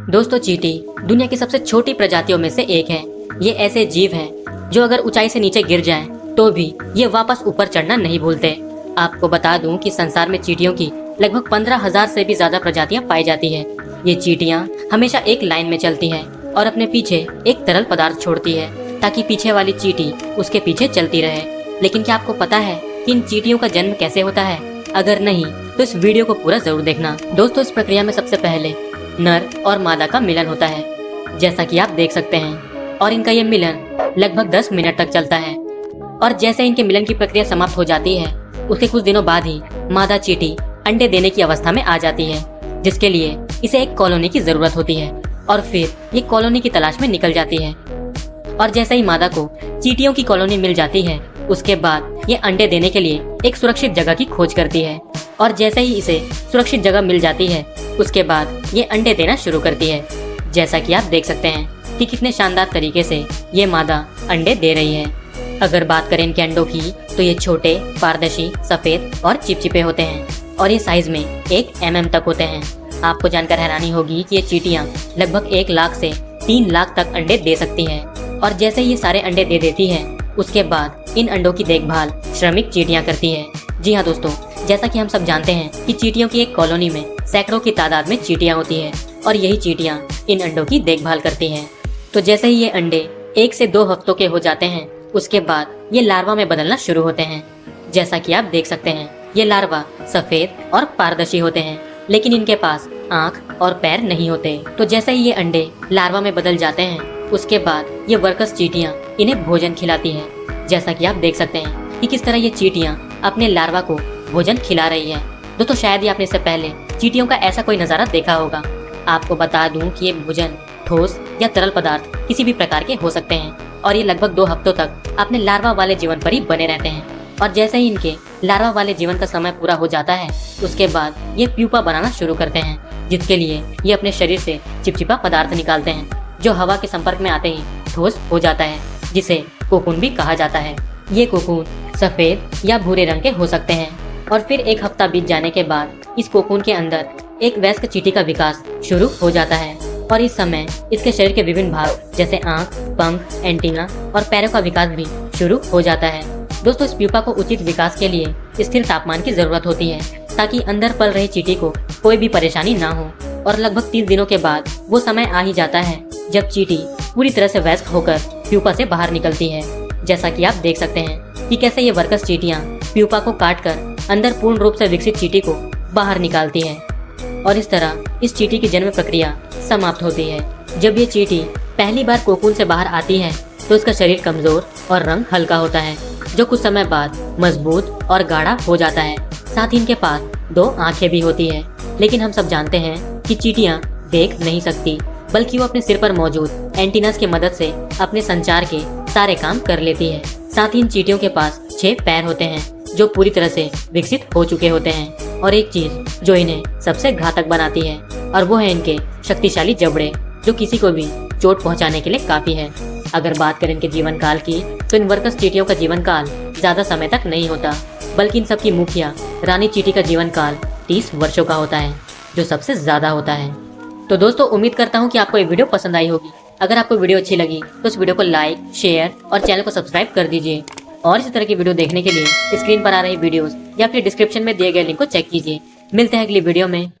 दोस्तों, चींटी दुनिया की सबसे छोटी प्रजातियों में से एक है। ये ऐसे जीव हैं जो अगर ऊंचाई से नीचे गिर जाएं तो भी ये वापस ऊपर चढ़ना नहीं भूलते। आपको बता दूं कि संसार में चींटियों की लगभग 15,000 से भी ज्यादा प्रजातियां पाई जाती है। ये चींटियां हमेशा एक लाइन में चलती हैं और अपने पीछे एक तरल पदार्थ छोड़ती है ताकि पीछे वाली चींटी उसके पीछे चलती रहे। लेकिन क्या आपको पता है कि इन चींटियों का जन्म कैसे होता है? अगर नहीं तो इस वीडियो को पूरा जरूर देखना। दोस्तों, इस प्रक्रिया में सबसे पहले नर और मादा का मिलन होता है, जैसा कि आप देख सकते हैं, और इनका ये मिलन लगभग 10 मिनट तक चलता है। और जैसे इनके मिलन की प्रक्रिया समाप्त हो जाती है, उसके कुछ दिनों बाद ही मादा चींटी अंडे देने की अवस्था में आ जाती है, जिसके लिए इसे एक कॉलोनी की जरूरत होती है और फिर ये कॉलोनी की तलाश में निकल जाती है। और जैसे ही मादा को चींटियों की कॉलोनी मिल जाती है, उसके बाद ये अंडे देने के लिए एक सुरक्षित जगह की खोज करती है। और जैसे ही इसे सुरक्षित जगह मिल जाती है, उसके बाद ये अंडे देना शुरू करती है। जैसा कि आप देख सकते हैं कि कितने शानदार तरीके से ये मादा अंडे दे रही है। अगर बात करें इनके अंडों की, तो ये छोटे, पारदर्शी, सफेद और चिपचिपे होते हैं और ये साइज में 1 mm तक होते हैं। आपको जानकर हैरानी होगी कि ये चींटियां लगभग 1 लाख से 3 लाख तक अंडे दे सकती हैं। और जैसे ही ये सारे अंडे दे देती है, उसके बाद इन अंडों की देखभाल श्रमिक चींटियां करती है। जी हाँ दोस्तों, जैसा कि हम सब जानते हैं कि चींटियों की एक कॉलोनी में सैकड़ों की तादाद में चींटियां होती हैं और यही चींटियां इन अंडों की देखभाल करती हैं। तो जैसे ही ये अंडे 1 से 2 हफ्तों के हो जाते हैं, उसके बाद ये लार्वा में बदलना शुरू होते हैं। जैसा कि आप देख सकते हैं, ये लार्वा सफेद और पारदर्शी होते हैं, लेकिन इनके पास आँख और पैर नहीं होते। तो जैसे ही ये अंडे लार्वा में बदल जाते हैं, उसके बाद ये वर्कर्स चींटियां इन्हें भोजन खिलाती हैं। जैसा कि आप देख सकते हैं कि किस तरह ये चींटियां अपने लार्वा को भोजन खिला रही है। दोस्तों, शायद ही आपने इससे पहले चींटियों का ऐसा कोई नज़ारा देखा होगा। आपको बता दूं कि ये भोजन ठोस या तरल पदार्थ किसी भी प्रकार के हो सकते हैं और ये लगभग 2 हफ्तों तक अपने लार्वा वाले जीवन पर ही बने रहते हैं। और जैसे ही इनके लार्वा वाले जीवन का समय पूरा हो जाता है, उसके बाद ये प्यूपा बनाना शुरू करते हैं, जिसके लिए ये अपने शरीर से चिपचिपा पदार्थ निकालते हैं, जो हवा के संपर्क में आते ही ठोस हो जाता है, जिसे कोकून भी कहा जाता है। ये कोकून सफेद या भूरे रंग के हो सकते हैं। और फिर 1 हफ्ता बीत जाने के बाद इस कोकून के अंदर एक वयस्क चींटी का विकास शुरू हो जाता है और इस समय इसके शरीर के विभिन्न भाग जैसे आँख, पंख, एंटीना और पैरों का विकास भी शुरू हो जाता है। दोस्तों, इस प्यूपा को उचित विकास के लिए स्थिर तापमान की जरूरत होती है ताकि अंदर पल रही चींटी को कोई भी परेशानी ना हो। और लगभग 30 दिनों के बाद वो समय आ ही जाता है जब चींटी पूरी तरह से वयस्क होकर प्यूपा से बाहर निकलती है। जैसा कि आप देख सकते हैं कि कैसे ये वर्कर्स चींटियां प्यूपा को काटकर अंदर पूर्ण रूप से विकसित चींटी को बाहर निकालती हैं और इस तरह इस चींटी की जन्म प्रक्रिया समाप्त होती है। जब ये चींटी पहली बार कोकून से बाहर आती है तो इसका शरीर कमजोर और रंग हल्का होता है, जो कुछ समय बाद मजबूत और गाढ़ा हो जाता है। साथ ही इनके पास 2 आंखें भी होती है। लेकिन हम सब जानते हैं कि चींटियां देख नहीं सकती, बल्कि वो अपने सिर पर मौजूद एंटीनास की मदद से अपने संचार के सारे काम कर लेती है। साथ ही इन चींटियों के पास 6 पैर होते हैं जो पूरी तरह से विकसित हो चुके होते हैं। और एक चीज जो इन्हें सबसे घातक बनाती है, और वो है इनके शक्तिशाली जबड़े, जो किसी को भी चोट पहुंचाने के लिए काफी है। अगर बात करें इनके जीवन काल की, तो इन वर्कर्स चींटियों का जीवन काल ज्यादा समय तक नहीं होता, बल्कि इन सबकी मुखिया रानी चींटी का जीवन काल 30 वर्षों का होता है, जो सबसे ज्यादा होता है। तो दोस्तों, उम्मीद करता हूँ कि आपको ये वीडियो पसंद आई होगी। अगर आपको वीडियो अच्छी लगी तो इस वीडियो को लाइक, शेयर और चैनल को सब्सक्राइब कर दीजिए। और इसी तरह की वीडियो देखने के लिए स्क्रीन पर आ रही वीडियोस या फिर डिस्क्रिप्शन में दिए गए लिंक को चेक कीजिए। मिलते हैं अगली वीडियो में।